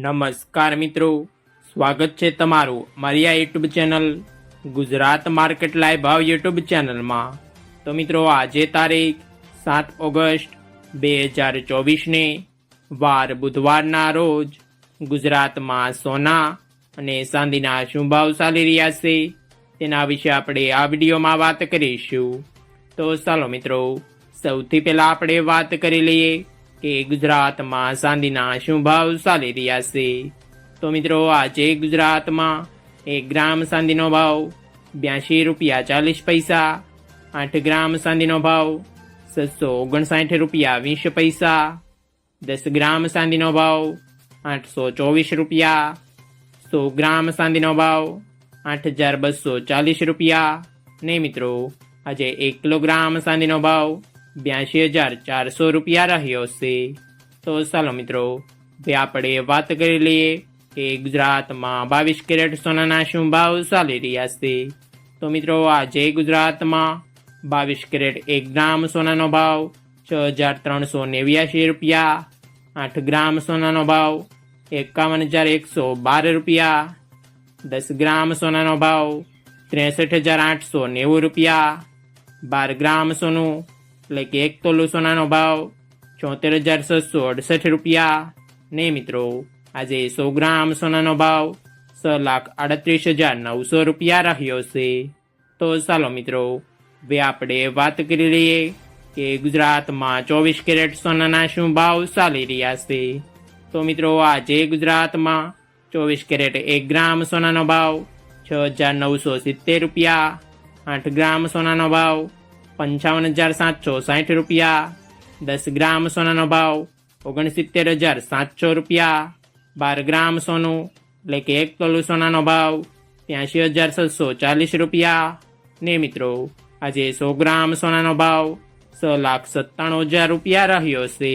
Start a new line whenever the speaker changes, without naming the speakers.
નમસ્કાર મિત્રો, સ્વાગત છે તમારું મારી આ YouTube channel Gujarat market live ભાવ યુટ્યુબ ચેનલમાં। તો મિત્રો, આજે તારીખ 7 ઓગસ્ટ 2024ને વાર બુધવારના રોજ ગુજરાતમાં સોના અને ચાંદીના શું ભાવ ચાલી રહ્યા છે તેના વિશે આપણે આ વિડીયોમાં વાત કરીશું। તો ચાલો મિત્રો, સૌથી પહેલા આપણે વાત કરી લઈએ કે ગુજરાતમાં ચાંદીના શું ભાવ ચાલી રહ્યા છે। તો મિત્રો, આજે ગુજરાતમાં 1 ગ્રામ ચાંદીનો ભાવ 82 રૂપિયા 40 પૈસા, 8 ગ્રામ ચાંદીનો ભાવ 659 રૂપિયા 20 પૈસા, 10 ગ્રામ ચાંદીનો ભાવ 824 રૂપિયા, 100 ગ્રામ ચાંદીનો ભાવ 8240 રૂપિયા ને મિત્રો, આજે 1 કિલોગ્રામ ચાંદીનો ભાવ 82,400 રૂપિયા રહ્યો છે। તો ચાલો મિત્રો, હવે આપણે વાત કરી લઈએ કે ગુજરાતમાં 22 કેરેટ સોનાના શું ભાવ ચાલી રહ્યા છે। તો મિત્રો, આજે ગુજરાતમાં 22 કેરેટ 1 ગ્રામ સોનાનો ભાવ 6,389 રૂપિયા, 8 ગ્રામ સોનાનો ભાવ 51,112 રૂપિયા, 10 ગ્રામ સોનાનો ભાવ 63,890 રૂપિયા, 12 ગ્રામ સોનું એટલે કે 1 તોલું સોનાનો ભાવ 74,668 રૂપિયા ને મિત્રો, આજે 100 ગ્રામ સોનાનો ભાવ 6,38,900 રૂપિયા રહ્યો છે। તો ચાલો મિત્રો, હવે આપણે વાત કરી લઈએ કે ગુજરાતમાં 24 કેરેટ સોનાના શું ભાવ ચાલી રહ્યા છે। તો મિત્રો, આજે ગુજરાતમાં 24 કેરેટ 1 ગ્રામ સોનાનો ભાવ 6,970 રૂપિયા, 8 ગ્રામ સોનાનો ભાવ 55,760 રૂપિયા, 10 ગ્રામ સોનાનો ભાવ 69,700 રૂપિયા, 12 ગ્રામ સોનું એટલે કે 1 તોલું સોનાનો ભાવ 83,640 રૂપિયા ને મિત્રો, આજે 100 ગ્રામ સોનાનો ભાવ 6,97,000 રૂપિયા રહ્યો છે।